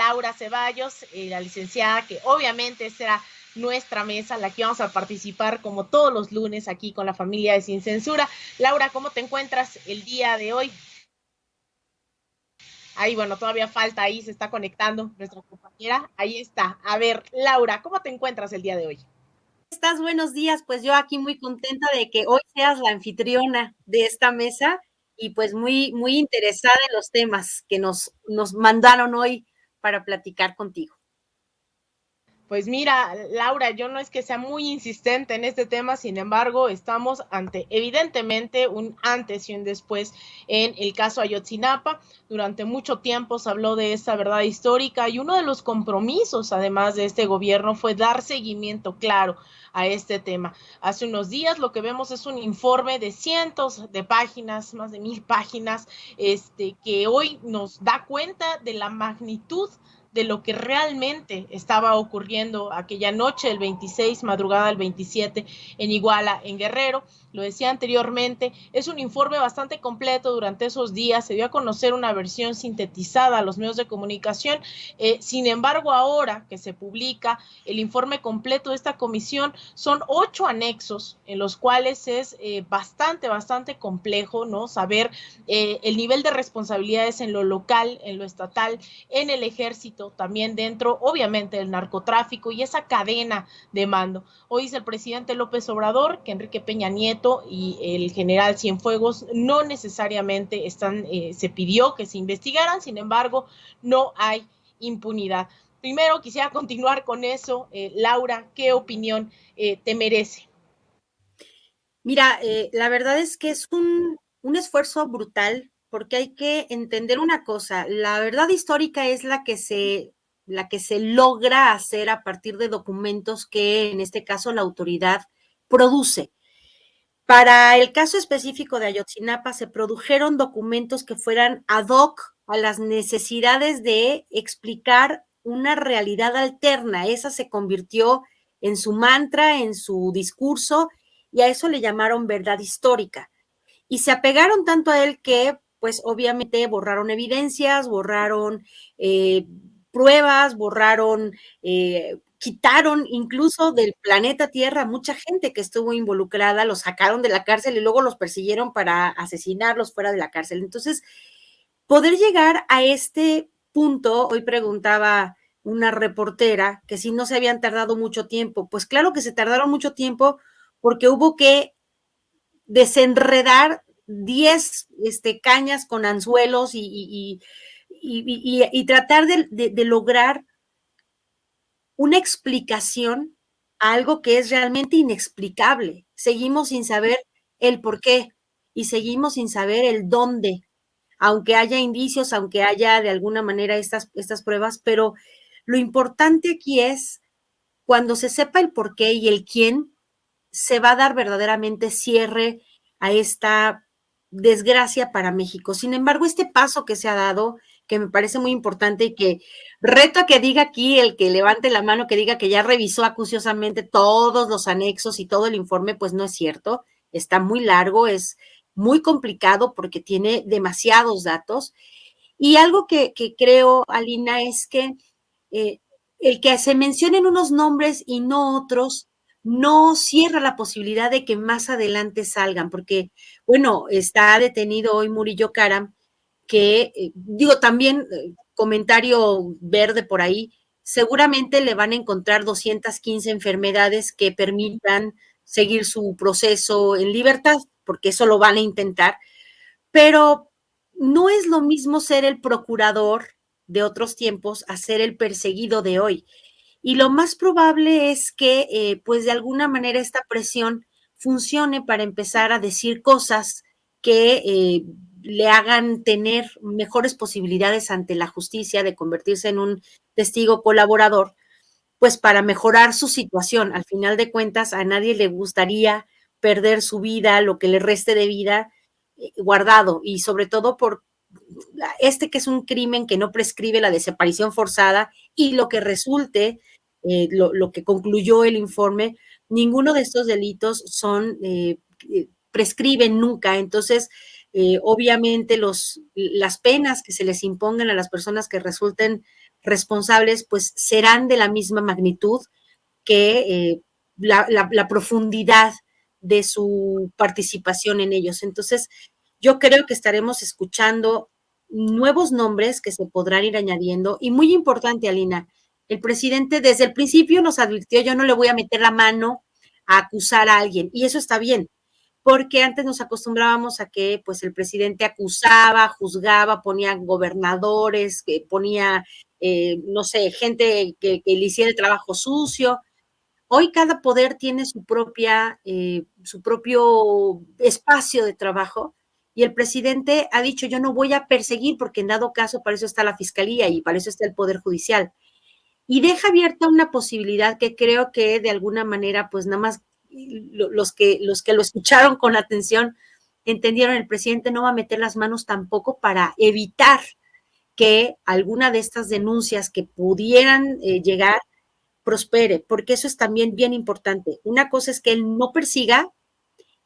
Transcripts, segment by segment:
Laura Ceballos, la licenciada, que obviamente será nuestra mesa, la que vamos a participar como todos los lunes aquí con la familia de Sin Censura. Laura, ¿cómo te encuentras el día de hoy? Ahí, bueno, todavía falta, ahí se está conectando nuestra compañera. Ahí está. A ver, Laura, ¿cómo te encuentras el día de hoy? ¿Estás? Buenos días, pues yo aquí muy contenta de que hoy seas la anfitriona de esta mesa y pues muy interesada en los temas que nos mandaron hoy para platicar contigo. Pues mira, Laura, yo no es que sea muy insistente en este tema, sin embargo, estamos ante evidentemente un antes y un después en el caso Ayotzinapa. Durante mucho tiempo se habló de esta verdad histórica y uno de los compromisos, además de este gobierno, fue dar seguimiento claro a este tema. Hace unos días lo que vemos es un informe de cientos de páginas, más de 1000 páginas, que hoy nos da cuenta de la magnitud de lo que realmente estaba ocurriendo aquella noche, el 26, madrugada del 27, en Iguala, en Guerrero. Lo decía anteriormente, es un informe bastante completo. Durante esos días se dio a conocer una versión sintetizada a los medios de comunicación. Sin embargo, ahora que se publica el informe completo de esta comisión, son 8 anexos en los cuales es bastante complejo, ¿no? Saber el nivel de responsabilidades en lo local, en lo estatal, en el ejército, también dentro, obviamente, del narcotráfico y esa cadena de mando. Hoy dice el presidente López Obrador que Enrique Peña Nieto y el general Cienfuegos no necesariamente se pidió que se investigaran, sin embargo, no hay impunidad. Primero quisiera continuar con eso. Laura, ¿qué opinión te merece? Mira, la verdad es que es un esfuerzo brutal porque hay que entender una cosa, la verdad histórica es la que se logra hacer a partir de documentos que en este caso la autoridad produce. Para el caso específico de Ayotzinapa se produjeron documentos que fueran ad hoc a las necesidades de explicar una realidad alterna. Esa se convirtió en su mantra, en su discurso, y a eso le llamaron verdad histórica. Y se apegaron tanto a él que, pues obviamente, borraron evidencias, borraron pruebas, borraron quitaron incluso del planeta Tierra mucha gente que estuvo involucrada, los sacaron de la cárcel y luego los persiguieron para asesinarlos fuera de la cárcel. Entonces, poder llegar a este punto, hoy preguntaba una reportera que si no se habían tardado mucho tiempo, pues claro que se tardaron mucho tiempo porque hubo que desenredar 10 cañas con anzuelos y tratar de lograr una explicación a algo que es realmente inexplicable. Seguimos sin saber el por qué y seguimos sin saber el dónde, aunque haya indicios, aunque haya de alguna manera estas pruebas, pero lo importante aquí es cuando se sepa el por qué y el quién, se va a dar verdaderamente cierre a esta desgracia para México. Sin embargo, este paso que se ha dado, que me parece muy importante y que reto a que diga aquí el que levante la mano, que diga que ya revisó acuciosamente todos los anexos y todo el informe, pues no es cierto. Está muy largo, es muy complicado porque tiene demasiados datos. Y algo que creo, Alina, es que eh, el que se mencionen unos nombres y no otros no cierra la posibilidad de que más adelante salgan, porque, bueno, está detenido hoy Murillo Karam, que, digo, también comentario verde por ahí, seguramente le van a encontrar 215 enfermedades que permitan seguir su proceso en libertad, porque eso lo van a intentar, pero no es lo mismo ser el procurador de otros tiempos a ser el perseguido de hoy. Y lo más probable es que, pues de alguna manera, esta presión funcione para empezar a decir cosas que le hagan tener mejores posibilidades ante la justicia de convertirse en un testigo colaborador, pues para mejorar su situación. Al final de cuentas, a nadie le gustaría perder su vida, lo que le reste de vida guardado, y sobre todo por que es un crimen que no prescribe, la desaparición forzada, y lo que resulte, lo que concluyó el informe, ninguno de estos delitos prescriben nunca. Entonces, Obviamente las penas que se les impongan a las personas que resulten responsables, pues serán de la misma magnitud que la profundidad de su participación en ellos. Entonces, yo creo que estaremos escuchando nuevos nombres que se podrán ir añadiendo. Y muy importante, Alina, el presidente desde el principio nos advirtió, yo no le voy a meter la mano a acusar a alguien. Y eso está bien, porque antes nos acostumbrábamos a que pues el presidente acusaba, juzgaba, ponía gobernadores, ponía, no sé, gente que le hiciera el trabajo sucio. Hoy cada poder tiene su propio espacio de trabajo y el presidente ha dicho, yo no voy a perseguir porque en dado caso para eso está la fiscalía y para eso está el poder judicial. Y deja abierta una posibilidad que creo que de alguna manera, pues nada más los que lo escucharon con atención entendieron, el presidente no va a meter las manos tampoco para evitar que alguna de estas denuncias que pudieran llegar prospere, porque eso es también bien importante. Una cosa es que él no persiga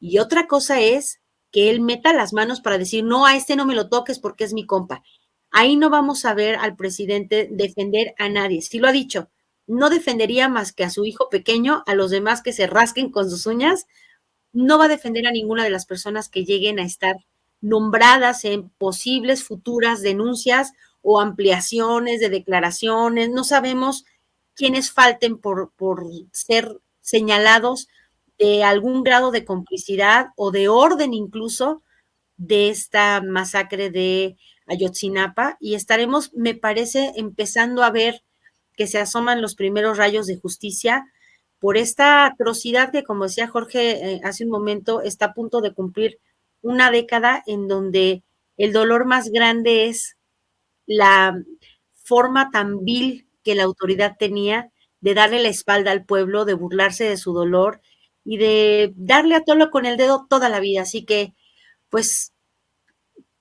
y otra cosa es que él meta las manos para decir, no, a este no me lo toques porque es mi compa. Ahí no vamos a ver al presidente defender a nadie. Sí lo ha dicho, no defendería más que a su hijo pequeño, a los demás que se rasquen con sus uñas, no va a defender a ninguna de las personas que lleguen a estar nombradas en posibles futuras denuncias o ampliaciones de declaraciones. No sabemos quiénes falten por ser señalados de algún grado de complicidad o de orden incluso de esta masacre de Ayotzinapa y estaremos, me parece, empezando a ver que se asoman los primeros rayos de justicia por esta atrocidad que, como decía Jorge hace un momento, está a punto de cumplir una década en donde el dolor más grande es la forma tan vil que la autoridad tenía de darle la espalda al pueblo, de burlarse de su dolor y de darle a tolo con el dedo toda la vida. Así que, pues,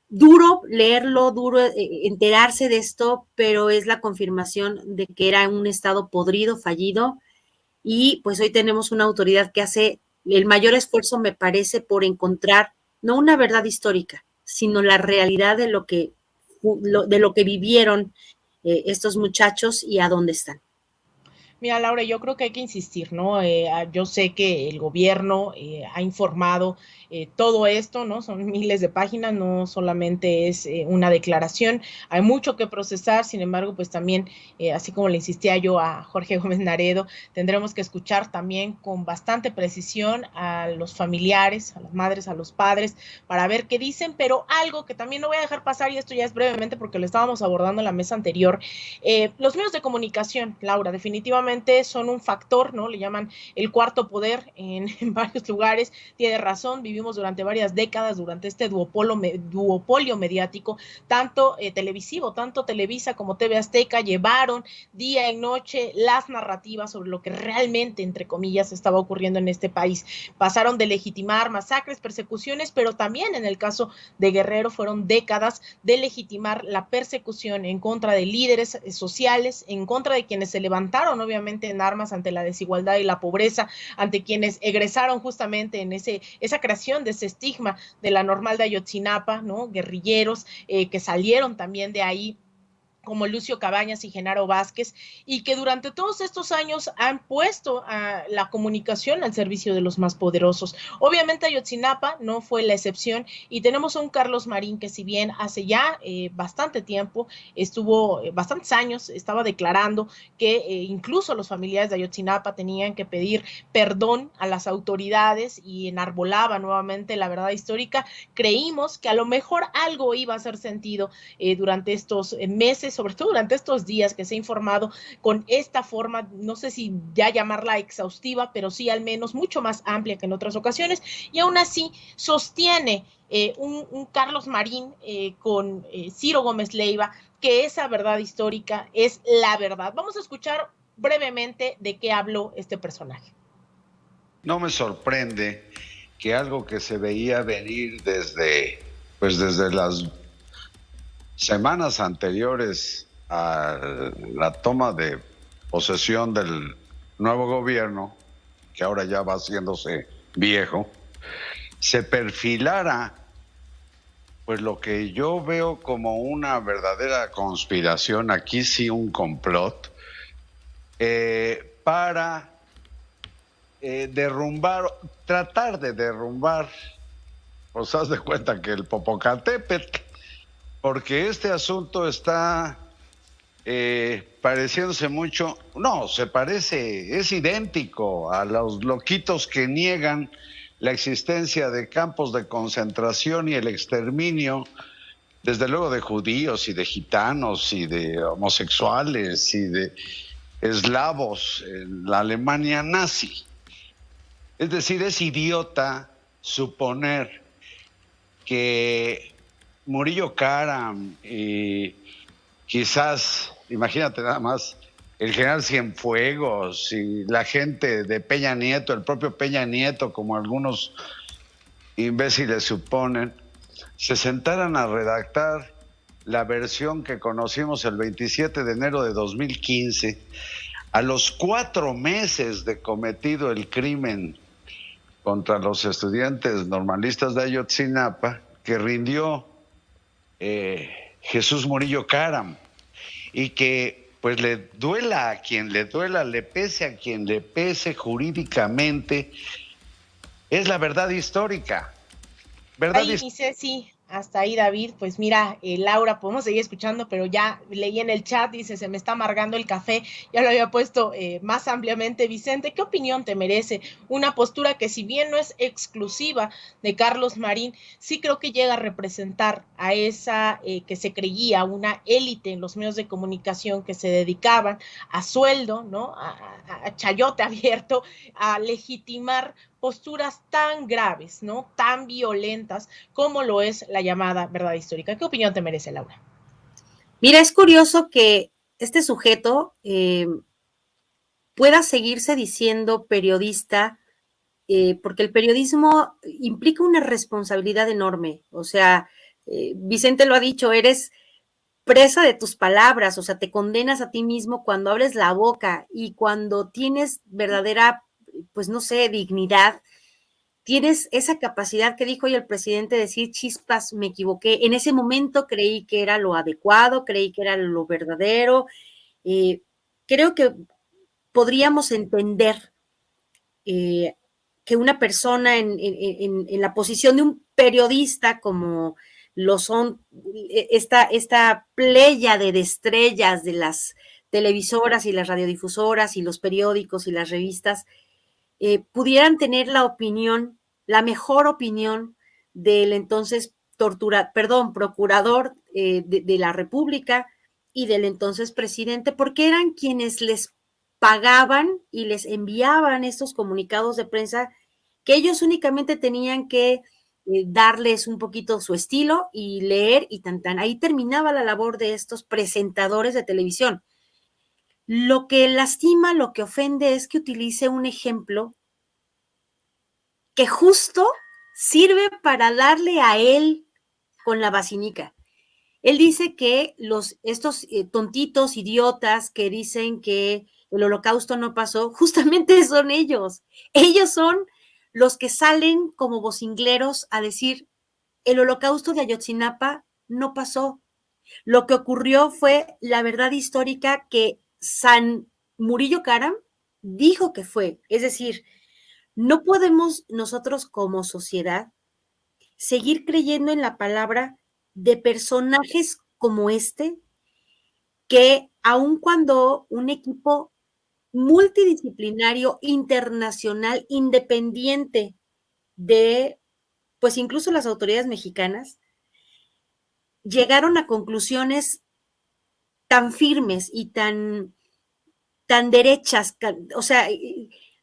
duro leerlo, duro enterarse de esto, pero es la confirmación de que era un estado podrido, fallido, y pues hoy tenemos una autoridad que hace el mayor esfuerzo, me parece, por encontrar no una verdad histórica, sino la realidad de lo que vivieron estos muchachos y a dónde están. Mira, Laura, yo creo que hay que insistir, ¿no? Yo sé que el gobierno ha informado todo esto, ¿no? Son miles de páginas, no solamente es una declaración, hay mucho que procesar, sin embargo, pues también, así como le insistía yo a Jorge Gómez Naredo, tendremos que escuchar también con bastante precisión a los familiares, a las madres, a los padres, para ver qué dicen, pero algo que también no voy a dejar pasar, y esto ya es brevemente porque lo estábamos abordando en la mesa anterior, los medios de comunicación, Laura, definitivamente son un factor, ¿no? Le llaman el cuarto poder en varios lugares. Tiene razón, vivimos durante varias décadas, durante este duopolio mediático, tanto televisivo, tanto Televisa como TV Azteca llevaron día y noche las narrativas sobre lo que realmente, entre comillas, estaba ocurriendo en este país. Pasaron de legitimar masacres, persecuciones, pero también en el caso de Guerrero fueron décadas de legitimar la persecución en contra de líderes sociales, en contra de quienes se levantaron, obviamente, en armas ante la desigualdad y la pobreza, ante quienes egresaron justamente en esa creación de ese estigma de la normal de Ayotzinapa, ¿no? Guerrilleros que salieron también de ahí, como Lucio Cabañas y Genaro Vázquez, y que durante todos estos años han puesto a la comunicación al servicio de los más poderosos. Obviamente Ayotzinapa no fue la excepción, y tenemos a un Carlos Marín que, si bien hace ya bastante tiempo, bastantes años, estaba declarando que incluso los familiares de Ayotzinapa tenían que pedir perdón a las autoridades y enarbolaba nuevamente la verdad histórica, creímos que a lo mejor algo iba a hacer sentido durante estos meses, sobre todo durante estos días que se ha informado con esta forma, no sé si ya llamarla exhaustiva, pero sí al menos mucho más amplia que en otras ocasiones, y aún así sostiene un Carlos Marín con Ciro Gómez Leiva que esa verdad histórica es la verdad. Vamos a escuchar brevemente de qué habló este personaje. No me sorprende que algo que se veía venir desde las semanas anteriores a la toma de posesión del nuevo gobierno, que ahora ya va haciéndose viejo, se perfilara pues lo que yo veo como una verdadera conspiración, aquí sí un complot, para tratar de derrumbar, pues haz de cuenta que el Popocatépetl, porque este asunto está pareciéndose mucho, no, se parece, es idéntico a los loquitos que niegan la existencia de campos de concentración y el exterminio, desde luego de judíos y de gitanos y de homosexuales y de eslavos en la Alemania nazi. Es decir, es idiota suponer que Murillo Karam y quizás, imagínate nada más, el general Cienfuegos y la gente de Peña Nieto, el propio Peña Nieto, como algunos imbéciles suponen, se sentaran a redactar la versión que conocimos el 27 de enero de 2015, a los 4 meses de cometido el crimen contra los estudiantes normalistas de Ayotzinapa, que rindió Jesús Murillo Karam, y que pues le duela a quien le duela, le pese a quien le pese jurídicamente, es la verdad histórica. Ahí, Ceci, hasta ahí, David. Pues mira, Laura, podemos seguir escuchando, pero ya leí en el chat, dice, se me está amargando el café, ya lo había puesto más ampliamente. Vicente, ¿qué opinión te merece una postura que, si bien no es exclusiva de Carlos Marín, sí creo que llega a representar a esa que se creía una élite en los medios de comunicación que se dedicaban a sueldo, ¿no? A chayote abierto, a legitimar posturas tan graves, ¿no? Tan violentas como lo es la llamada verdad histórica? ¿Qué opinión te merece, Laura? Mira, es curioso que este sujeto pueda seguirse diciendo periodista, porque el periodismo implica una responsabilidad enorme. O sea, Vicente lo ha dicho, eres presa de tus palabras, o sea, te condenas a ti mismo cuando abres la boca, y cuando tienes verdadera, pues no sé, dignidad, tienes esa capacidad que dijo hoy el presidente de decir, chispas, me equivoqué. En ese momento creí que era lo adecuado, creí que era lo verdadero. Creo que podríamos entender que una persona en la posición de un periodista, como lo son esta pléyade de estrellas de las televisoras y las radiodifusoras y los periódicos y las revistas, pudieran tener la mejor opinión del entonces procurador de la República y del entonces presidente, porque eran quienes les pagaban y les enviaban estos comunicados de prensa, que ellos únicamente tenían que darles un poquito su estilo y leer, y tan. Ahí terminaba la labor de estos presentadores de televisión. Lo que lastima, lo que ofende, es que utilice un ejemplo que justo sirve para darle a él con la vacinica. Él dice que estos tontitos, idiotas que dicen que el Holocausto no pasó, justamente son ellos. Ellos son los que salen como vocingleros a decir, el Holocausto de Ayotzinapa no pasó. Lo que ocurrió fue la verdad histórica que San Murillo Karam dijo que fue. Es decir, no podemos nosotros como sociedad seguir creyendo en la palabra de personajes como este, que aun cuando un equipo multidisciplinario, internacional, independiente de, pues incluso las autoridades mexicanas, llegaron a conclusiones tan firmes y tan derechas, o sea,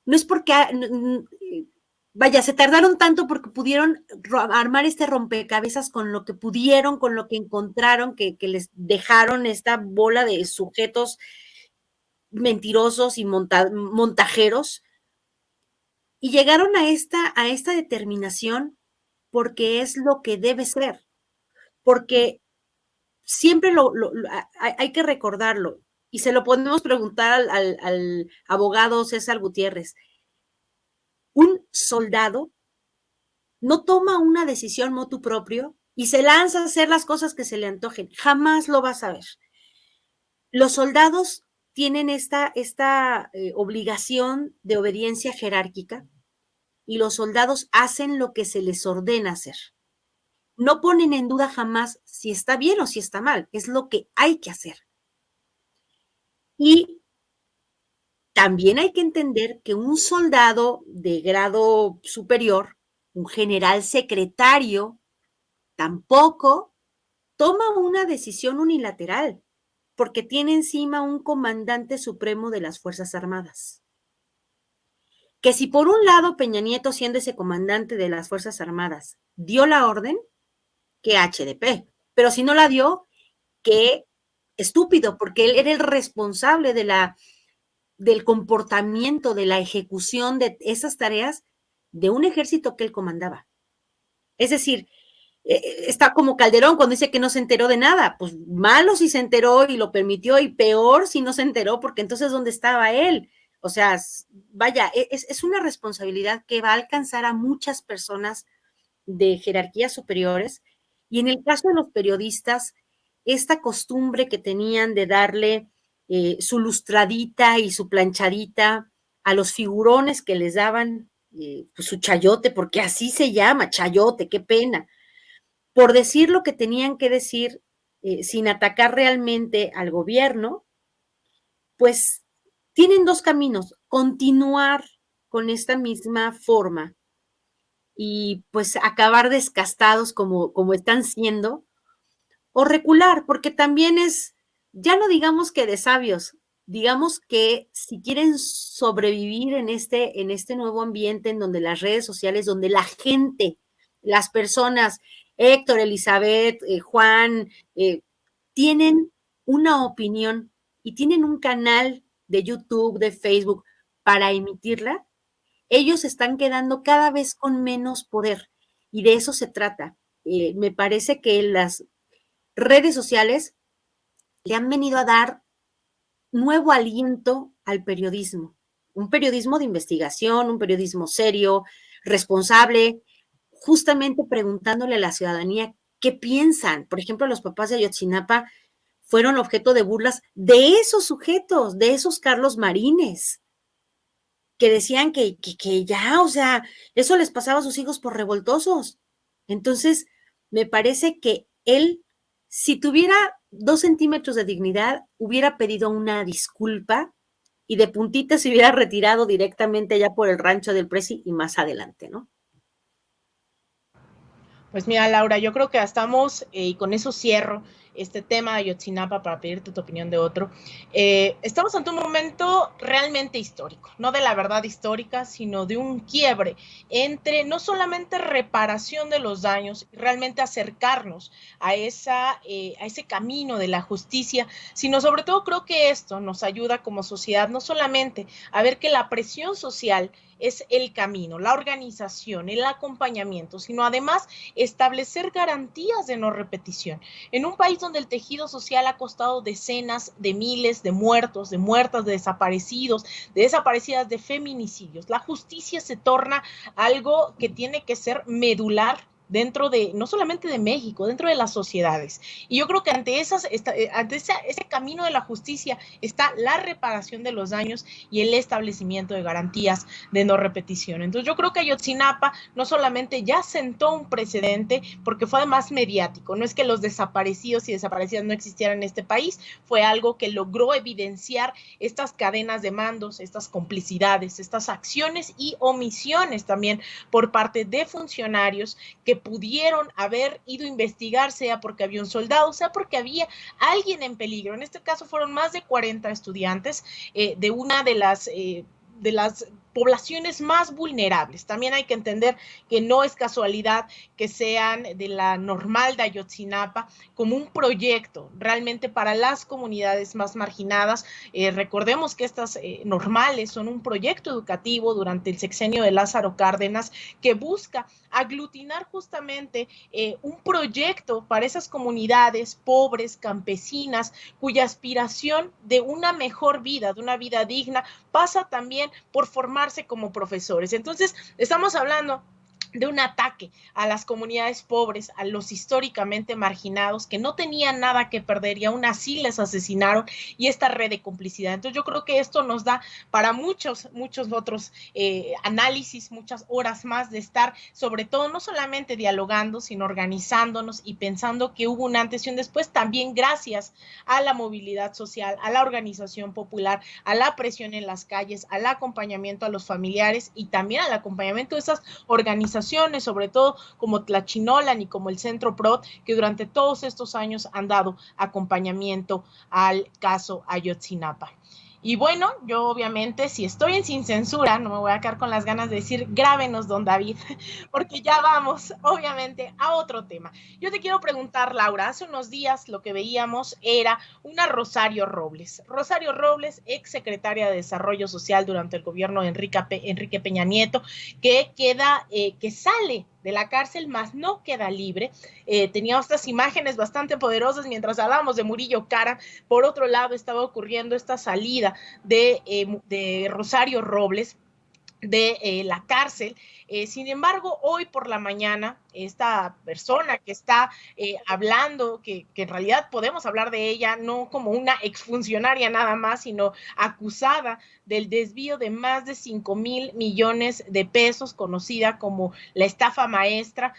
no es porque, vaya, se tardaron tanto porque pudieron armar este rompecabezas con lo que pudieron, con lo que encontraron, que les dejaron esta bola de sujetos mentirosos y montajeros, y llegaron a esta determinación porque es lo que debe ser, porque siempre hay que recordarlo, y se lo podemos preguntar al abogado César Gutiérrez. Un soldado no toma una decisión motu propio y se lanza a hacer las cosas que se le antojen. Jamás lo vas a ver. Los soldados tienen esta obligación de obediencia jerárquica y los soldados hacen lo que se les ordena hacer. No ponen en duda jamás si está bien o si está mal, es lo que hay que hacer. Y también hay que entender que un soldado de grado superior, un general secretario, tampoco toma una decisión unilateral, porque tiene encima un comandante supremo de las Fuerzas Armadas. Que si por un lado Peña Nieto, siendo ese comandante de las Fuerzas Armadas, dio la orden, qué HDP, pero si no la dio, qué estúpido, porque él era el responsable del comportamiento, de la ejecución de esas tareas de un ejército que él comandaba. Es decir, está como Calderón cuando dice que no se enteró de nada. Pues malo si se enteró y lo permitió, y peor si no se enteró, porque entonces ¿dónde estaba él? O sea, vaya, es una responsabilidad que va a alcanzar a muchas personas de jerarquías superiores. Y en el caso de los periodistas, esta costumbre que tenían de darle su lustradita y su planchadita a los figurones que les daban pues su chayote, porque así se llama, chayote, qué pena, por decir lo que tenían que decir sin atacar realmente al gobierno, pues tienen dos caminos: continuar con esta misma forma y pues acabar descastados como están siendo, o recular, porque también es, ya no digamos que de sabios, digamos que si quieren sobrevivir en este nuevo ambiente en donde las redes sociales, donde la gente, las personas, Héctor, Elizabeth, Juan, tienen una opinión y tienen un canal de YouTube, de Facebook para emitirla, ellos están quedando cada vez con menos poder, y de eso se trata. Me parece que las redes sociales le han venido a dar nuevo aliento al periodismo, un periodismo de investigación, un periodismo serio, responsable, justamente preguntándole a la ciudadanía qué piensan. Por ejemplo, los papás de Ayotzinapa fueron objeto de burlas de esos sujetos, de esos Carlos Marines, que decían que ya, o sea, eso les pasaba a sus hijos por revoltosos. Entonces, me parece que él, si tuviera 2 centímetros de dignidad, hubiera pedido una disculpa y de puntita se hubiera retirado directamente allá por el rancho del Presi y más adelante, ¿no? Pues mira, Laura, yo creo que estamos, y con eso cierro este tema de Ayotzinapa para pedirte tu opinión de otro. Estamos ante un momento realmente histórico, no de la verdad histórica, sino de un quiebre entre no solamente reparación de los daños, realmente acercarnos a ese camino de la justicia, sino sobre todo creo que esto nos ayuda como sociedad no solamente a ver que la presión social es el camino, la organización, el acompañamiento, sino además establecer garantías de no repetición. En un país donde el tejido social ha costado decenas de miles de muertos, de muertas, de desaparecidos, de desaparecidas, de feminicidios, la justicia se torna algo que tiene que ser medular dentro de, no solamente de México, dentro de las sociedades. Y yo creo que ante ese camino de la justicia está la reparación de los daños y el establecimiento de garantías de no repetición. Entonces yo creo que Ayotzinapa no solamente ya sentó un precedente, porque fue además mediático, no es que los desaparecidos y desaparecidas no existieran en este país, fue algo que logró evidenciar estas cadenas de mandos, estas complicidades, estas acciones y omisiones también por parte de funcionarios que pudieron haber ido a investigar, sea porque había un soldado, sea porque había alguien en peligro. En este caso fueron más de 40 estudiantes de una de las poblaciones más vulnerables. También hay que entender que no es casualidad que sean de la normal de Ayotzinapa como un proyecto realmente para las comunidades más marginadas. Recordemos que estas normales son un proyecto educativo durante el sexenio de Lázaro Cárdenas que busca aglutinar justamente un proyecto para esas comunidades pobres, campesinas, cuya aspiración de una mejor vida, de una vida digna, pasa también por formarse como profesores. Entonces, estamos hablando de un ataque a las comunidades pobres, a los históricamente marginados, que no tenían nada que perder y aún así les asesinaron, y esta red de complicidad. Entonces yo creo que esto nos da para muchos otros análisis, muchas horas más de estar, sobre todo, no solamente dialogando, sino organizándonos y pensando que hubo un antes y un después, también gracias a la movilidad social, a la organización popular, a la presión en las calles, al acompañamiento a los familiares y también al acompañamiento de esas organizaciones, sobre todo como Tlachinolan y como el Centro PROD, que durante todos estos años han dado acompañamiento al caso Ayotzinapa. Y bueno, yo obviamente, si estoy en Sin Censura, no me voy a quedar con las ganas de decir, grábenos, don David, porque ya vamos, obviamente, a otro tema. Yo te quiero preguntar, Laura, hace unos días lo que veíamos era una Rosario Robles. Rosario Robles, ex secretaria de Desarrollo Social durante el gobierno de Enrique Peña Nieto, que sale de la cárcel, más no queda libre. Tenía estas imágenes bastante poderosas mientras hablábamos de Murillo Karam. Por otro lado, estaba ocurriendo esta salida de Rosario Robles de la cárcel. Sin embargo, hoy por la mañana, esta persona que está hablando, que en realidad podemos hablar de ella no como una exfuncionaria nada más, sino acusada del desvío de más de 5,000 millones de pesos, conocida como la estafa maestra,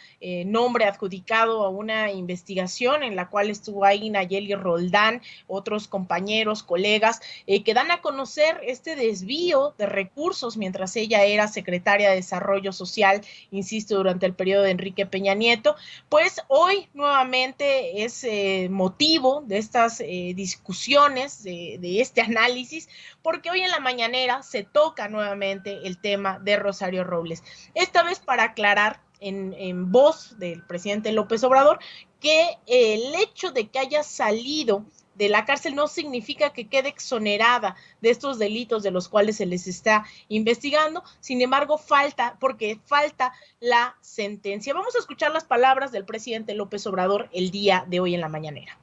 nombre adjudicado a una investigación en la cual estuvo ahí Nayeli Roldán, otros compañeros, colegas, que dan a conocer este desvío de recursos mientras ella era secretaria de Desarrollo Social, insisto, durante el periodo de Enrique Peña Nieto. Pues hoy nuevamente es motivo de estas discusiones, de este análisis, porque hoy en la mañanera se toca nuevamente el tema de Rosario Robles. Esta vez para aclarar en voz del presidente López Obrador que el hecho de que haya salido de la cárcel no significa que quede exonerada de estos delitos de los cuales se les está investigando. Sin embargo, falta la sentencia. Vamos a escuchar las palabras del presidente López Obrador el día de hoy en la mañanera.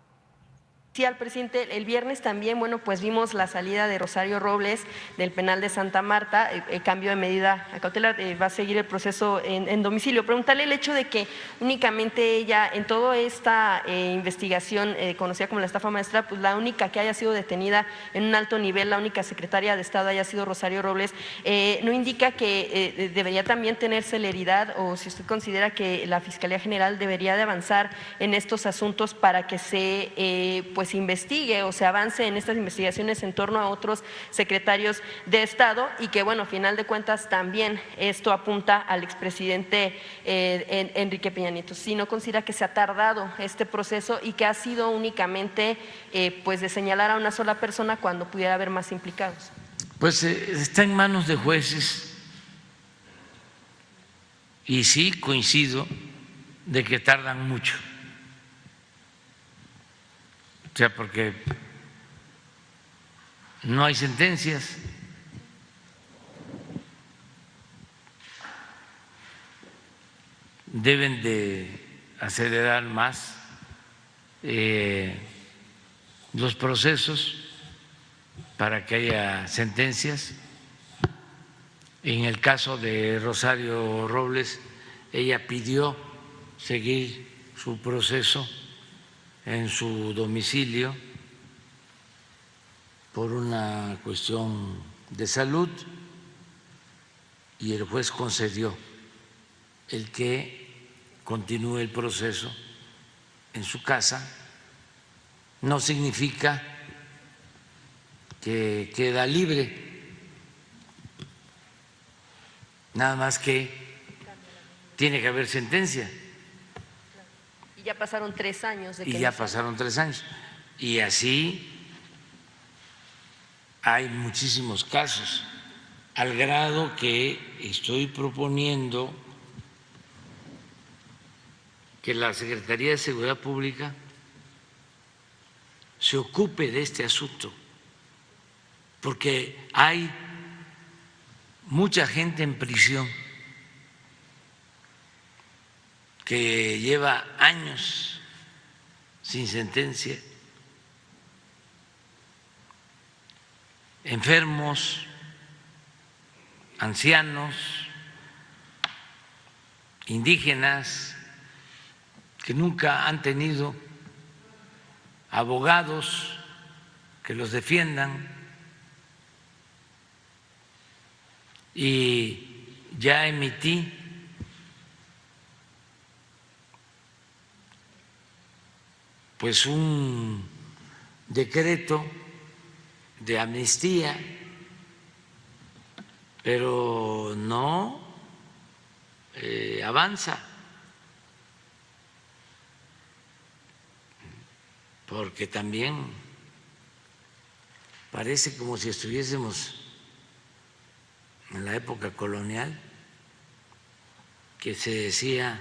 Sí, al presidente, el viernes también, bueno, pues vimos la salida de Rosario Robles del penal de Santa Marta, cambio de medida cautelar, va a seguir el proceso en domicilio. Preguntarle el hecho de que únicamente ella, en toda esta investigación conocida como la estafa maestra, pues la única que haya sido detenida en un alto nivel, la única secretaria de Estado haya sido Rosario Robles, ¿no indica que debería también tener celeridad, o si usted considera que la Fiscalía General debería de avanzar en estos asuntos para que se pues investigue o se avance en estas investigaciones en torno a otros secretarios de Estado, y que bueno, a final de cuentas también esto apunta al expresidente Enrique Peña Nieto? Si no considera que se ha tardado este proceso y que ha sido únicamente pues de señalar a una sola persona cuando pudiera haber más implicados. Pues está en manos de jueces, y sí coincido de que tardan mucho. O sea, porque no hay sentencias. Deben de acelerar más los procesos para que haya sentencias. En el caso de Rosario Robles, ella pidió seguir su proceso en su domicilio por una cuestión de salud, y el juez concedió el que continúe el proceso en su casa. No significa que queda libre, nada más que tiene que haber sentencia. Y ya pasaron 3 años. Y ya pasaron 3 años. Y así hay muchísimos casos, al grado que estoy proponiendo que la Secretaría de Seguridad Pública se ocupe de este asunto, porque hay mucha gente en prisión que lleva años sin sentencia, enfermos, ancianos, indígenas que nunca han tenido abogados que los defiendan, y ya emití pues un decreto de amnistía, pero no avanza, porque también parece como si estuviésemos en la época colonial, que se decía,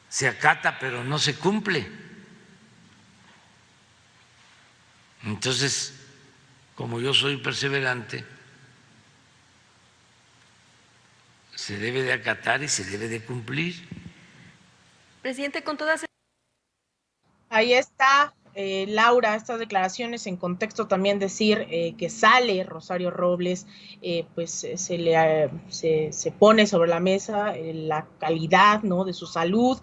se acata pero no se cumple. Entonces, como yo soy perseverante, se debe de acatar y se debe de cumplir. Presidente, con todas... Ahí está, Laura, estas declaraciones en contexto también decir que sale Rosario Robles, pues se pone sobre la mesa la calidad, ¿no?, de su salud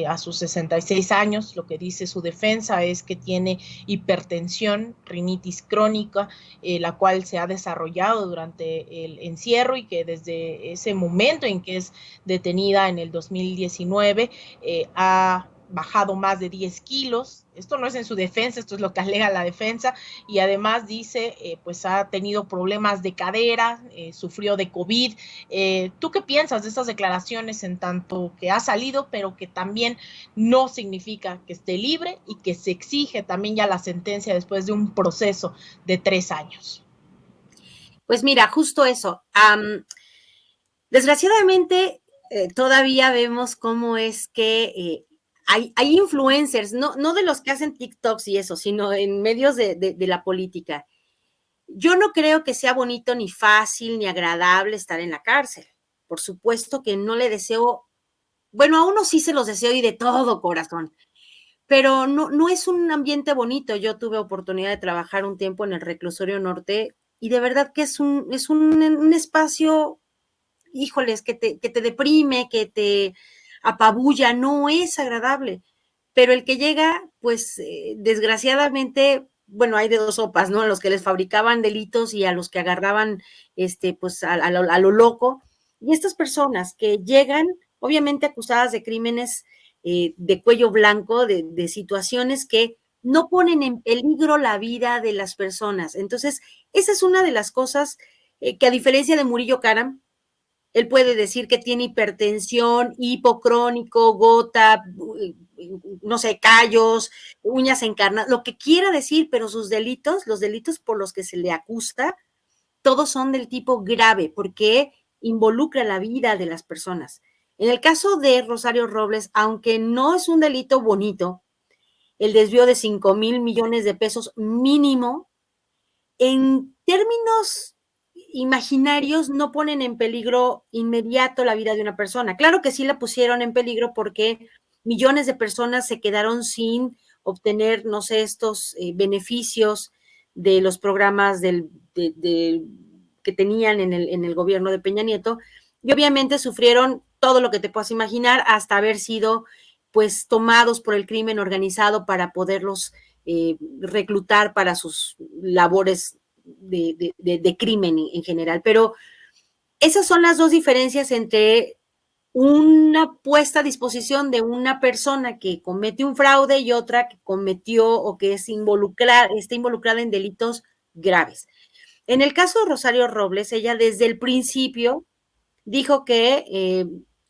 a sus 66 años. Lo que dice su defensa es que tiene hipertensión, rinitis crónica, la cual se ha desarrollado durante el encierro y que desde ese momento en que es detenida en el 2019 ha bajado más de 10 kilos. Esto no es en su defensa, esto es lo que alega la defensa, y además dice, pues ha tenido problemas de cadera, sufrió de COVID. ¿Tú qué piensas de estas declaraciones, en tanto que ha salido, pero que también no significa que esté libre y que se exige también ya la sentencia después de un proceso de 3 años? Pues mira, justo eso. Desgraciadamente, todavía vemos cómo es que hay influencers, no de los que hacen TikToks y eso, sino en medios de la política. Yo no creo que sea bonito, ni fácil, ni agradable estar en la cárcel. Por supuesto que no le deseo, bueno, a uno sí se los deseo y de todo corazón, pero no es un ambiente bonito. Yo tuve oportunidad de trabajar un tiempo en el Reclusorio Norte y de verdad que es un espacio, híjoles, que te deprime, que te apabulla, no es agradable. Pero el que llega, pues desgraciadamente, bueno, hay de dos sopas, ¿no? A los que les fabricaban delitos y a los que agarraban, pues a lo loco. Y estas personas que llegan, obviamente acusadas de crímenes de cuello blanco, de situaciones que no ponen en peligro la vida de las personas. Entonces, esa es una de las cosas que, a diferencia de Murillo Karam, él puede decir que tiene hipertensión, hipocrónico, gota, no sé, callos, uñas encarnadas, lo que quiera decir, pero sus delitos, los delitos por los que se le acusa, todos son del tipo grave, porque involucra la vida de las personas. En el caso de Rosario Robles, aunque no es un delito bonito, el desvío de 5,000 millones de pesos mínimo, en términos imaginarios no ponen en peligro inmediato la vida de una persona. Claro que sí la pusieron en peligro porque millones de personas se quedaron sin obtener, no sé, estos beneficios de los programas que tenían en el gobierno de Peña Nieto, y obviamente sufrieron todo lo que te puedas imaginar, hasta haber sido pues tomados por el crimen organizado para poderlos reclutar para sus labores de crimen en general. Pero esas son las dos diferencias entre una puesta a disposición de una persona que comete un fraude y otra que cometió o que está involucrada en delitos graves. En el caso de Rosario Robles, ella desde el principio dijo que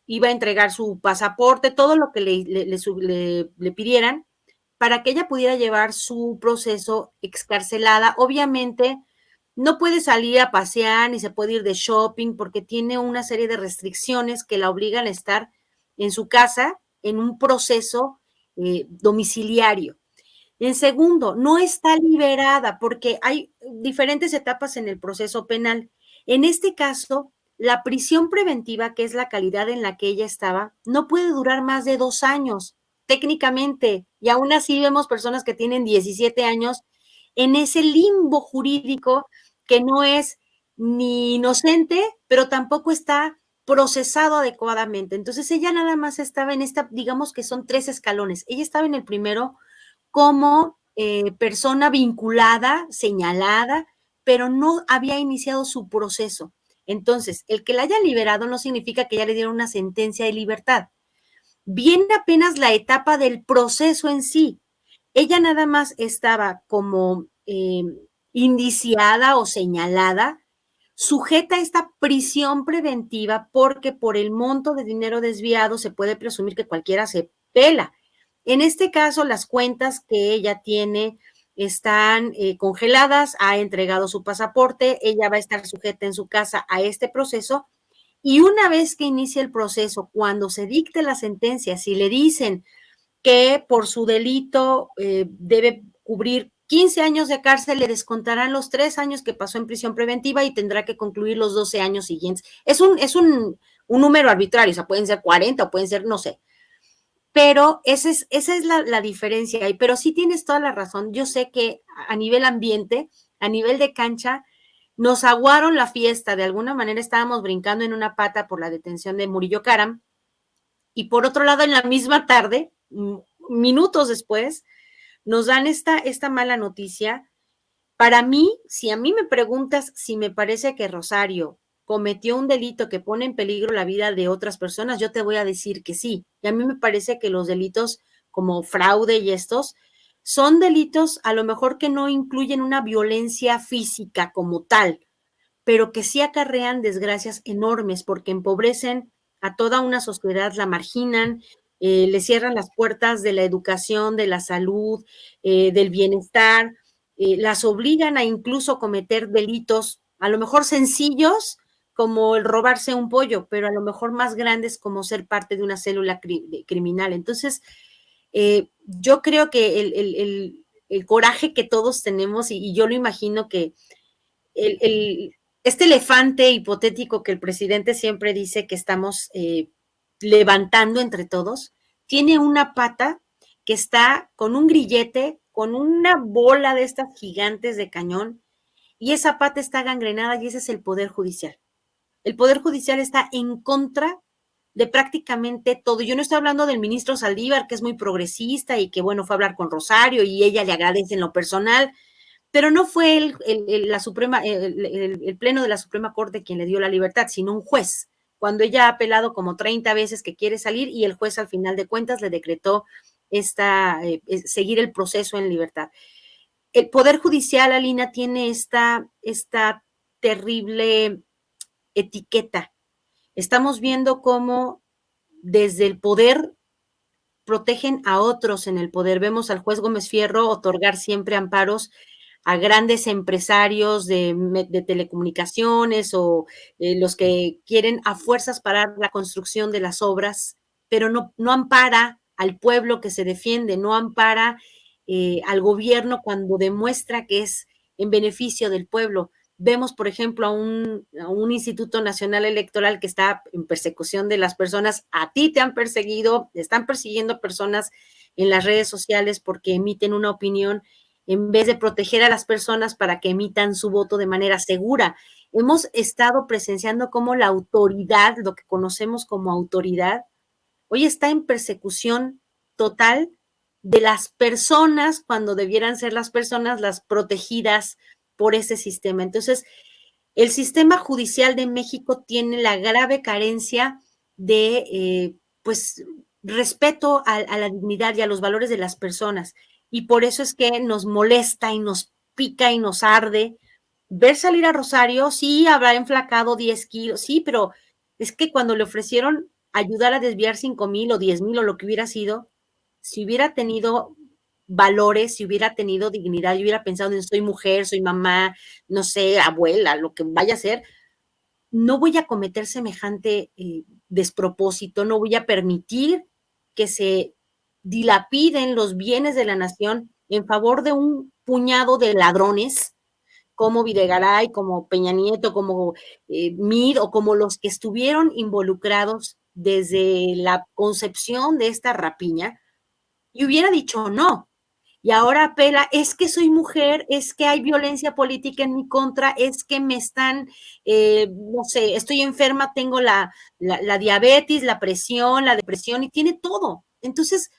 iba a entregar su pasaporte, todo lo que le pidieran, para que ella pudiera llevar su proceso excarcelada. Obviamente, no puede salir a pasear ni se puede ir de shopping porque tiene una serie de restricciones que la obligan a estar en su casa en un proceso domiciliario. En segundo, no está liberada porque hay diferentes etapas en el proceso penal. En este caso, la prisión preventiva, que es la calidad en la que ella estaba, no puede durar más de 2 años, técnicamente, y aún así vemos personas que tienen 17 años en ese limbo jurídico que no es ni inocente, pero tampoco está procesado adecuadamente. Entonces ella nada más estaba en esta, digamos que son 3 escalones. Ella estaba en el primero como persona vinculada, señalada, pero no había iniciado su proceso. Entonces, el que la haya liberado no significa que ya le dieron una sentencia de libertad. Viene apenas la etapa del proceso en sí. Ella nada más estaba como indiciada o señalada, sujeta a esta prisión preventiva porque por el monto de dinero desviado se puede presumir que cualquiera se pela. En este caso, las cuentas que ella tiene están congeladas, ha entregado su pasaporte, ella va a estar sujeta en su casa a este proceso y una vez que inicie el proceso, cuando se dicte la sentencia, si le dicen que por su delito debe cubrir 15 años de cárcel, le descontarán los 3 años que pasó en prisión preventiva y tendrá que concluir los 12 años siguientes. Es un número arbitrario, o sea, pueden ser 40 o pueden ser, no sé. Pero esa es la diferencia. Pero sí tienes toda la razón. Yo sé que a nivel ambiente, a nivel de cancha, nos aguaron la fiesta. De alguna manera estábamos brincando en una pata por la detención de Murillo Karam. Y por otro lado, en la misma tarde, minutos después, nos dan esta mala noticia. Para mí, si a mí me preguntas si me parece que Rosario cometió un delito que pone en peligro la vida de otras personas, yo te voy a decir que sí. Y a mí me parece que los delitos como fraude y estos son delitos a lo mejor que no incluyen una violencia física como tal, pero que sí acarrean desgracias enormes porque empobrecen a toda una sociedad, la marginan, le cierran las puertas de la educación, de la salud, del bienestar, las obligan a incluso cometer delitos, a lo mejor sencillos, como el robarse un pollo, pero a lo mejor más grandes como ser parte de una célula criminal. Entonces, yo creo que el coraje que todos tenemos, y yo lo imagino que este elefante hipotético que el presidente siempre dice que estamos levantando entre todos, tiene una pata que está con un grillete, con una bola de estas gigantes de cañón, y esa pata está gangrenada y ese es el Poder Judicial. El Poder Judicial está en contra de prácticamente todo. Yo no estoy hablando del ministro Saldívar, que es muy progresista y que, bueno, fue a hablar con Rosario y ella le agradece en lo personal, pero no fue el pleno de la Suprema Corte quien le dio la libertad, sino un juez, cuando ella ha apelado como 30 veces que quiere salir y el juez al final de cuentas le decretó seguir el proceso en libertad. El Poder Judicial, Alina, tiene esta terrible etiqueta. Estamos viendo cómo desde el poder protegen a otros en el poder. Vemos al juez Gómez Fierro otorgar siempre amparos a grandes empresarios de telecomunicaciones o los que quieren a fuerzas parar la construcción de las obras, pero no ampara al pueblo que se defiende, no ampara al gobierno cuando demuestra que es en beneficio del pueblo. Vemos, por ejemplo, a un Instituto Nacional Electoral que está en persecución de las personas. A ti te han perseguido, están persiguiendo personas en las redes sociales porque emiten una opinión en vez de proteger a las personas para que emitan su voto de manera segura. Hemos estado presenciando cómo la autoridad, lo que conocemos como autoridad, hoy está en persecución total de las personas cuando debieran ser las personas las protegidas por ese sistema. Entonces, el sistema judicial de México tiene la grave carencia de, pues, respeto a la dignidad y a los valores de las personas. Y por eso es que nos molesta y nos pica y nos arde ver salir a Rosario. Sí, habrá enflacado 10 kilos, sí, pero es que cuando le ofrecieron ayudar a desviar 5,000 o 10,000 o lo que hubiera sido, si hubiera tenido valores, si hubiera tenido dignidad, yo hubiera pensado en soy mujer, soy mamá, no sé, abuela, lo que vaya a ser, no voy a cometer semejante despropósito, no voy a permitir que se dilapiden los bienes de la nación en favor de un puñado de ladrones como Videgaray, como Peña Nieto, como Mid o como los que estuvieron involucrados desde la concepción de esta rapiña, y hubiera dicho no. y ahora apela, es que soy mujer, es que hay violencia política en mi contra, es que me están, no sé, estoy enferma, tengo la diabetes, la presión, la depresión, y tiene todo. Entonces,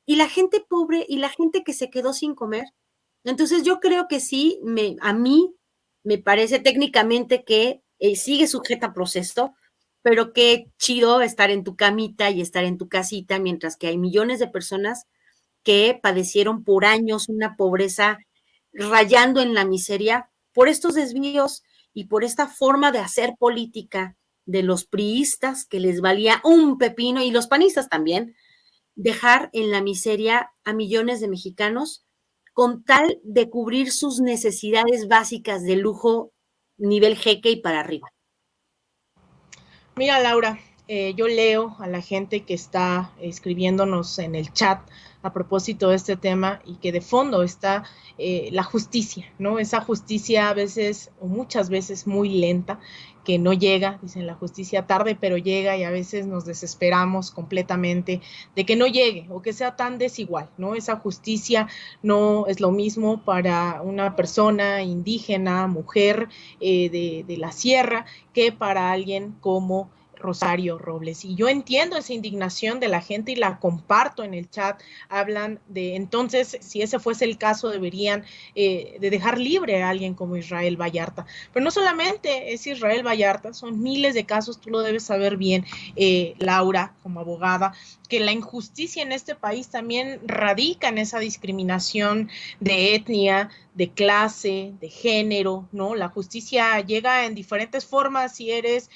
y la gente pobre y la gente que se quedó sin comer. Entonces, yo creo que sí, a mí me parece técnicamente que sigue sujeta a proceso, pero qué chido estar en tu camita y estar en tu casita, mientras que hay millones de personas que padecieron por años una pobreza rayando en la miseria por estos desvíos y por esta forma de hacer política de los priistas que les valía un pepino, y los panistas también, dejar en la miseria a millones de mexicanos con tal de cubrir sus necesidades básicas de lujo nivel jeque y para arriba. Mira, Laura, yo leo a la gente que está escribiéndonos en el chat a propósito de este tema y que de fondo está la justicia, ¿no? Esa justicia a veces o muchas veces muy lenta, que no llega, dicen la justicia tarde, pero llega, y a veces nos desesperamos completamente de que no llegue o que sea tan desigual, ¿no? Esa justicia no es lo mismo para una persona indígena, mujer de la sierra, que para alguien como Rosario Robles. Y yo entiendo esa indignación de la gente y la comparto en el chat. Hablan de, entonces, si ese fuese el caso, deberían de dejar libre a alguien como Israel Vallarta. Pero no solamente es Israel Vallarta, son miles de casos, tú lo debes saber bien, Laura, como abogada, que la injusticia en este país también radica en esa discriminación de etnia, de clase, de género, ¿no? La justicia llega en diferentes formas, si eres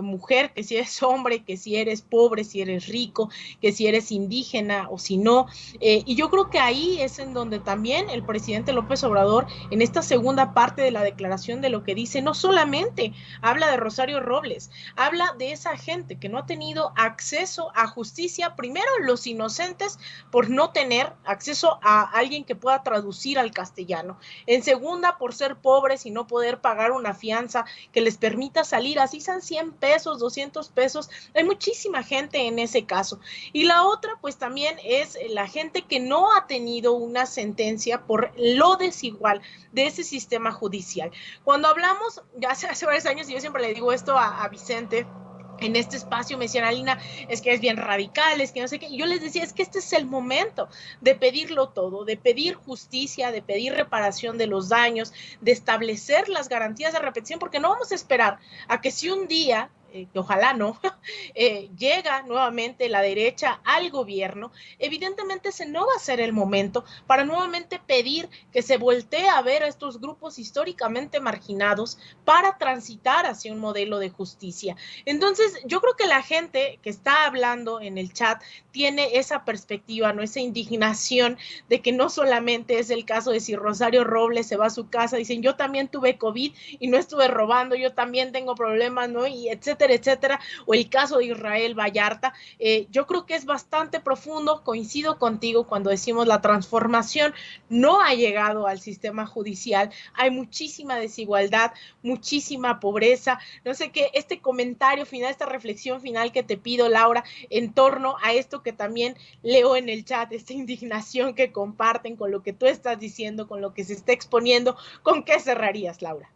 mujer, que si eres hombre, que si eres pobre, si eres rico, que si eres indígena o si no. Y yo creo que ahí es en donde también el presidente López Obrador, en esta segunda parte de la declaración de lo que dice, no solamente habla de Rosario Robles, habla de esa gente que no ha tenido acceso a justicia, primero los inocentes por no tener acceso a alguien que pueda traducir al castellano, en segunda por ser pobres y no poder pagar una fianza que les permita salir, así sean 100 pesos, 200 pesos, hay muchísima gente en ese caso. Y la otra pues también es la gente que no ha tenido una sentencia por lo desigual de ese sistema judicial. Cuando hablamos, ya hace varios años, y yo siempre le digo esto a Vicente, en este espacio me decían, Alina, es que es bien radical, es que no sé qué, y yo les decía, es que este es el momento de pedirlo todo, de pedir justicia, de pedir reparación de los daños, de establecer las garantías de repetición, porque no vamos a esperar a que si un día, que ojalá no, llega nuevamente la derecha al gobierno, evidentemente ese no va a ser el momento para nuevamente pedir que se voltee a ver a estos grupos históricamente marginados para transitar hacia un modelo de justicia. Entonces, yo creo que la gente que está hablando en el chat tiene esa perspectiva, ¿no? Esa indignación de que no solamente es el caso de si Rosario Robles se va a su casa, dicen, yo también tuve COVID y no estuve robando, yo también tengo problemas, ¿no? Y etcétera, etcétera, o el caso de Israel Vallarta. Yo creo que es bastante profundo, coincido contigo cuando decimos la transformación no ha llegado al sistema judicial, hay muchísima desigualdad, muchísima pobreza, no sé qué, este comentario final, esta reflexión final que te pido, Laura, en torno a esto que también leo en el chat, esta indignación que comparten con lo que tú estás diciendo, con lo que se está exponiendo, ¿con qué cerrarías, Laura?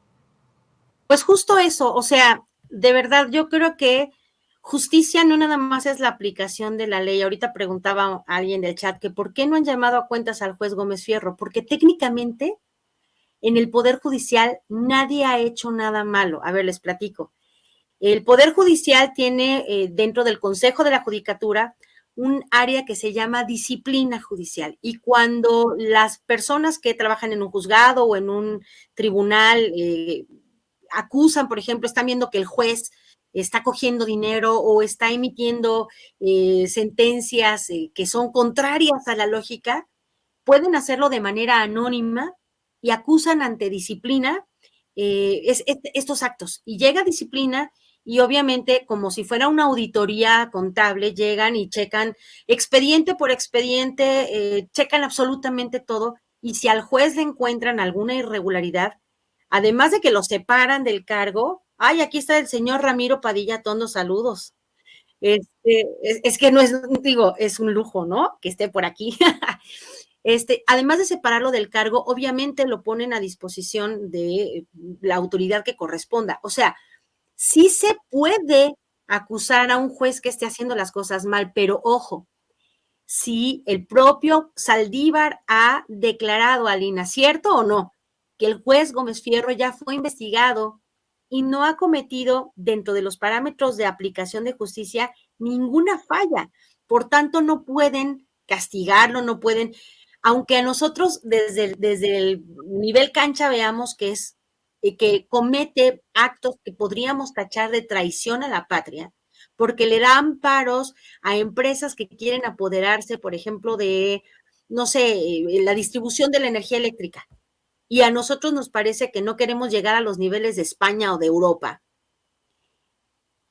Pues justo eso, o sea, de verdad, yo creo que justicia no nada más es la aplicación de la ley. Ahorita preguntaba a alguien del chat que por qué no han llamado a cuentas al juez Gómez Fierro, porque técnicamente en el Poder Judicial nadie ha hecho nada malo. A ver, les platico. El Poder Judicial tiene dentro del Consejo de la Judicatura un área que se llama disciplina judicial, y cuando las personas que trabajan en un juzgado o en un tribunal acusan, por ejemplo, están viendo que el juez está cogiendo dinero o está emitiendo sentencias que son contrarias a la lógica, pueden hacerlo de manera anónima y acusan ante disciplina estos actos. Y llega disciplina y obviamente, como si fuera una auditoría contable, llegan y checan expediente por expediente, checan absolutamente todo, y si al juez le encuentran alguna irregularidad, además de que lo separan del cargo, ay, aquí está el señor Ramiro Padilla Tondo, saludos. Es que no es, digo, es un lujo, ¿no? Que esté por aquí. Además de separarlo del cargo, obviamente lo ponen a disposición de la autoridad que corresponda. O sea, sí se puede acusar a un juez que esté haciendo las cosas mal, pero ojo, si el propio Saldívar ha declarado al INAH, ¿cierto o no?, que el juez Gómez Fierro ya fue investigado y no ha cometido, dentro de los parámetros de aplicación de justicia, ninguna falla. Por tanto, no pueden castigarlo, no pueden, aunque a nosotros desde el nivel cancha veamos que es que comete actos que podríamos tachar de traición a la patria, porque le dan amparos a empresas que quieren apoderarse, por ejemplo, de, no sé, la distribución de la energía eléctrica. Y a nosotros nos parece que no queremos llegar a los niveles de España o de Europa.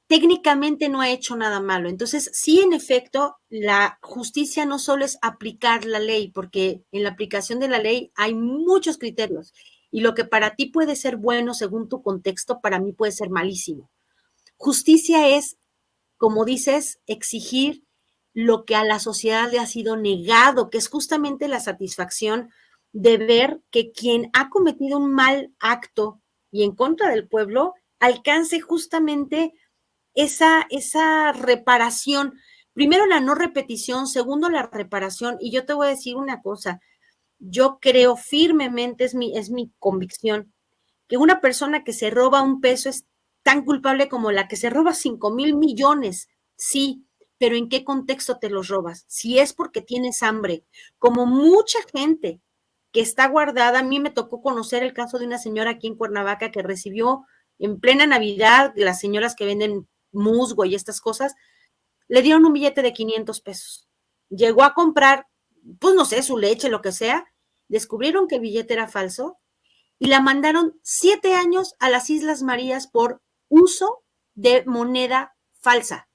Técnicamente no ha hecho nada malo. Entonces, sí, en efecto, la justicia no solo es aplicar la ley, porque en la aplicación de la ley hay muchos criterios. Y lo que para ti puede ser bueno según tu contexto, para mí puede ser malísimo. Justicia es, como dices, exigir lo que a la sociedad le ha sido negado, que es justamente la satisfacción de ver que quien ha cometido un mal acto y en contra del pueblo alcance justamente esa reparación. Primero, la no repetición, segundo, la reparación. Y yo te voy a decir una cosa, yo creo firmemente, es mi convicción, que una persona que se roba un peso es tan culpable como la que se roba 5,000 millones, sí, pero ¿en qué contexto te los robas? Si es porque tienes hambre, como mucha gente que está guardada. A mí me tocó conocer el caso de una señora aquí en Cuernavaca que recibió en plena Navidad, las señoras que venden musgo y estas cosas, le dieron un billete de 500 pesos. Llegó a comprar, pues no sé, su leche, lo que sea, descubrieron que el billete era falso y la mandaron 7 años a las Islas Marías por uso de moneda falsa.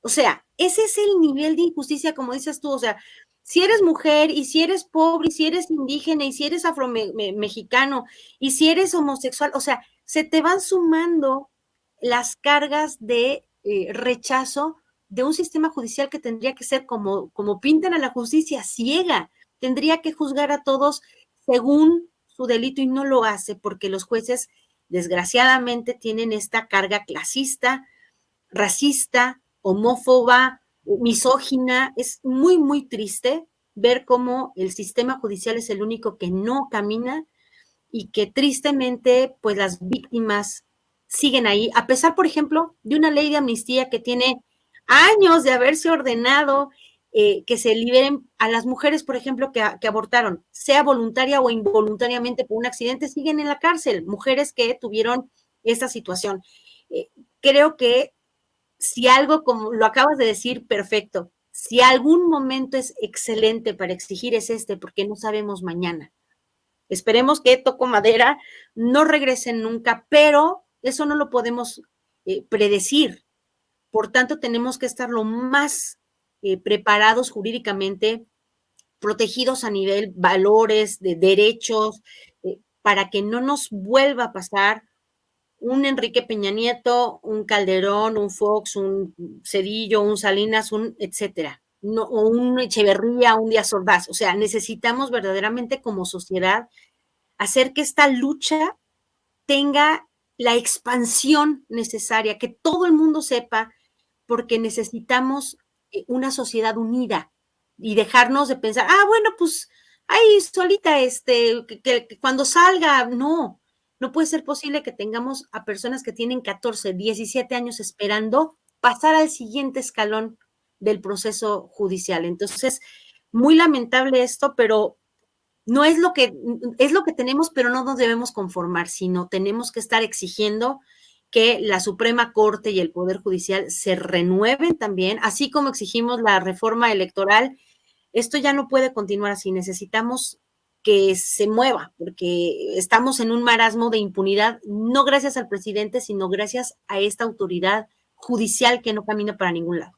O sea, ese es el nivel de injusticia, como dices tú. O sea, si eres mujer y si eres pobre y si eres indígena y si eres afro-mexicano y si eres homosexual, o sea, se te van sumando las cargas de rechazo de un sistema judicial que tendría que ser como pintan a la justicia, ciega. Tendría que juzgar a todos según su delito y no lo hace porque los jueces, desgraciadamente, tienen esta carga clasista, racista, homófoba, misógina. Es muy, muy triste ver cómo el sistema judicial es el único que no camina y que tristemente, pues las víctimas siguen ahí, a pesar, por ejemplo, de una ley de amnistía que tiene años de haberse ordenado que se liberen a las mujeres, por ejemplo, que abortaron, sea voluntaria o involuntariamente por un accidente, siguen en la cárcel, mujeres que tuvieron esta situación. Creo que si algo, como lo acabas de decir, perfecto, si algún momento es excelente para exigir es porque no sabemos mañana. Esperemos que, toco madera, no regresen nunca, pero eso no lo podemos predecir. Por tanto, tenemos que estar lo más preparados jurídicamente, protegidos a nivel valores, de derechos, para que no nos vuelva a pasar un Enrique Peña Nieto, un Calderón, un Fox, un Cedillo, un Salinas, un etcétera, no, o un Echeverría, un Díaz Ordaz. O sea, necesitamos verdaderamente como sociedad hacer que esta lucha tenga la expansión necesaria, que todo el mundo sepa, porque necesitamos una sociedad unida y dejarnos de pensar, bueno, pues ahí solita, que cuando salga, no puede ser posible que tengamos a personas que tienen 14, 17 años esperando pasar al siguiente escalón del proceso judicial. Entonces, muy lamentable esto, pero no es lo que tenemos, pero no nos debemos conformar, sino tenemos que estar exigiendo que la Suprema Corte y el Poder Judicial se renueven también, así como exigimos la reforma electoral. Esto ya no puede continuar así, necesitamos que se mueva, porque estamos en un marasmo de impunidad, no gracias al presidente, sino gracias a esta autoridad judicial que no camina para ningún lado.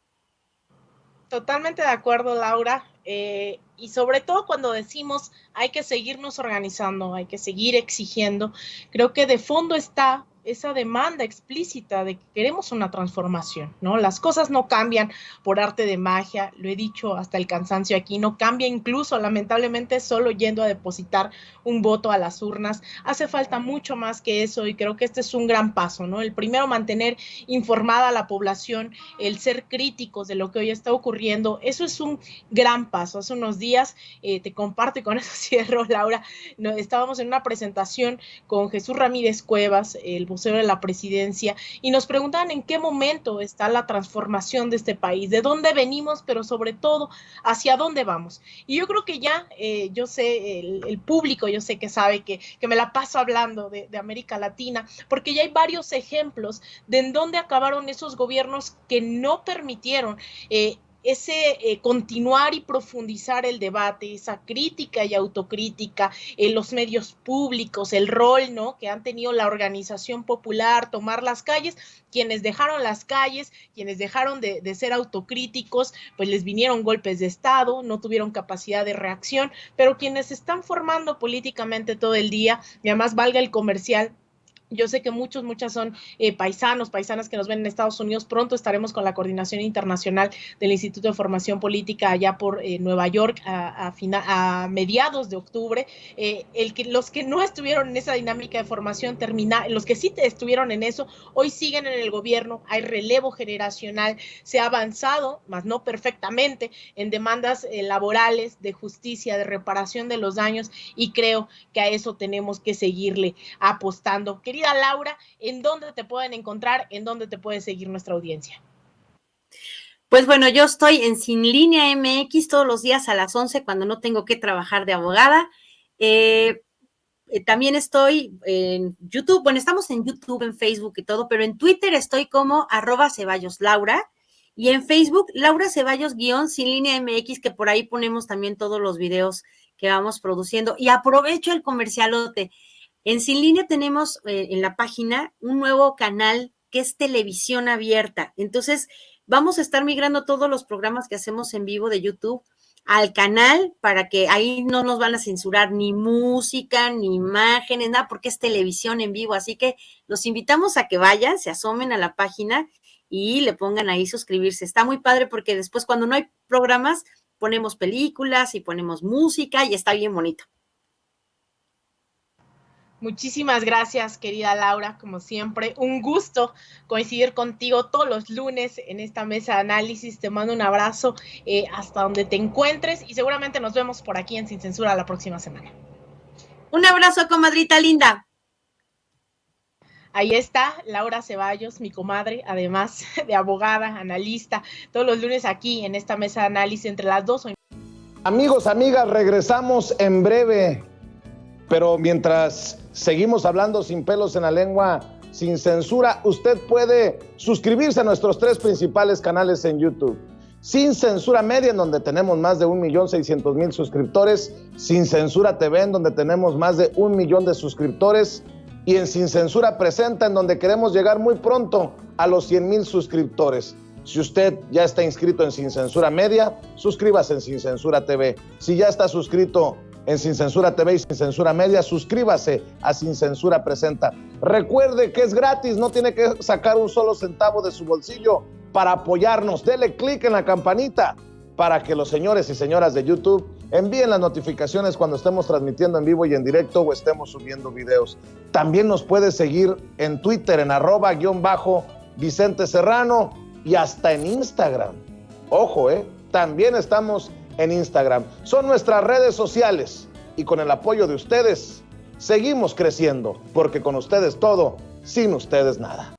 Totalmente de acuerdo, Laura. Y sobre todo cuando decimos hay que seguirnos organizando, hay que seguir exigiendo, creo que de fondo está esa demanda explícita de que queremos una transformación, ¿no? Las cosas no cambian por arte de magia, lo he dicho hasta el cansancio aquí, no cambia incluso, lamentablemente, solo yendo a depositar un voto a las urnas. Hace falta mucho más que eso y creo que este es un gran paso, ¿no? El primero, mantener informada a la población, el ser críticos de lo que hoy está ocurriendo, eso es un gran paso. Hace unos días, te comparto y con eso cierro, Laura, estábamos en una presentación con Jesús Ramírez Cuevas, el vocero de la presidencia, y nos preguntaban en qué momento está la transformación de este país, de dónde venimos, pero sobre todo, hacia dónde vamos. Y yo creo que ya, yo sé, el público, yo sé que sabe que me la paso hablando de América Latina, porque ya hay varios ejemplos de en dónde acabaron esos gobiernos que no permitieron continuar y profundizar el debate, esa crítica y autocrítica, los medios públicos, el rol, ¿no?, que han tenido la organización popular, tomar las calles. Quienes dejaron las calles, quienes dejaron de ser autocríticos, pues les vinieron golpes de Estado, no tuvieron capacidad de reacción, pero quienes están formando políticamente todo el día, y además valga el comercial, yo sé que muchas son paisanas que nos ven en Estados Unidos. Pronto estaremos con la coordinación internacional del Instituto de Formación Política allá por Nueva York a mediados de octubre. Los que no estuvieron en esa dinámica de formación los que sí estuvieron en eso, hoy siguen en el gobierno, hay relevo generacional, se ha avanzado, mas no perfectamente, en demandas laborales, de justicia, de reparación de los daños, y creo que a eso tenemos que seguirle apostando. Querida Laura, ¿en dónde te pueden encontrar? ¿En dónde te puede seguir nuestra audiencia? Pues bueno, yo estoy en Sin Línea MX todos los días a las 11 cuando no tengo que trabajar de abogada. También estoy en YouTube, bueno, estamos en YouTube, en Facebook y todo, pero en Twitter estoy como @CeballosLaura y en Facebook Laura Ceballos _ Sin Línea MX, que por ahí ponemos también todos los videos que vamos produciendo. Y aprovecho el comercialote. En Sin Línea tenemos en la página un nuevo canal que es televisión abierta. Entonces, vamos a estar migrando todos los programas que hacemos en vivo de YouTube al canal para que ahí no nos van a censurar ni música, ni imágenes, nada, porque es televisión en vivo. Así que los invitamos a que vayan, se asomen a la página y le pongan ahí suscribirse. Está muy padre porque después, cuando no hay programas, ponemos películas y ponemos música y está bien bonito. Muchísimas gracias, querida Laura, como siempre, un gusto coincidir contigo todos los lunes en esta mesa de análisis. Te mando un abrazo hasta donde te encuentres y seguramente nos vemos por aquí en Sin Censura la próxima semana. Un abrazo, comadrita linda. Ahí está Laura Ceballos, mi comadre, además de abogada, analista, todos los lunes aquí en esta mesa de análisis entre las 2. Amigos, amigas, regresamos en breve, pero mientras seguimos hablando sin pelos en la lengua, sin censura, usted puede suscribirse a nuestros 3 principales canales en YouTube. Sin Censura Media, en donde tenemos más de 1,600,000 suscriptores, Sin Censura TV, en donde tenemos más de 1 millón de suscriptores, y en Sin Censura Presenta, en donde queremos llegar muy pronto a los 100,000 suscriptores. Si usted ya está inscrito en Sin Censura Media, suscríbase en Sin Censura TV. Si ya está suscrito en Sin Censura TV y Sin Censura Media, suscríbase a Sin Censura Presenta. Recuerde que es gratis, no tiene que sacar un solo centavo de su bolsillo para apoyarnos. Dele clic en la campanita para que los señores y señoras de YouTube envíen las notificaciones cuando estemos transmitiendo en vivo y en directo o estemos subiendo videos. También nos puede seguir en Twitter en @_Vicente Serrano y hasta en Instagram. Ojo, también estamos en Instagram. Son nuestras redes sociales y con el apoyo de ustedes seguimos creciendo, porque con ustedes todo, sin ustedes nada.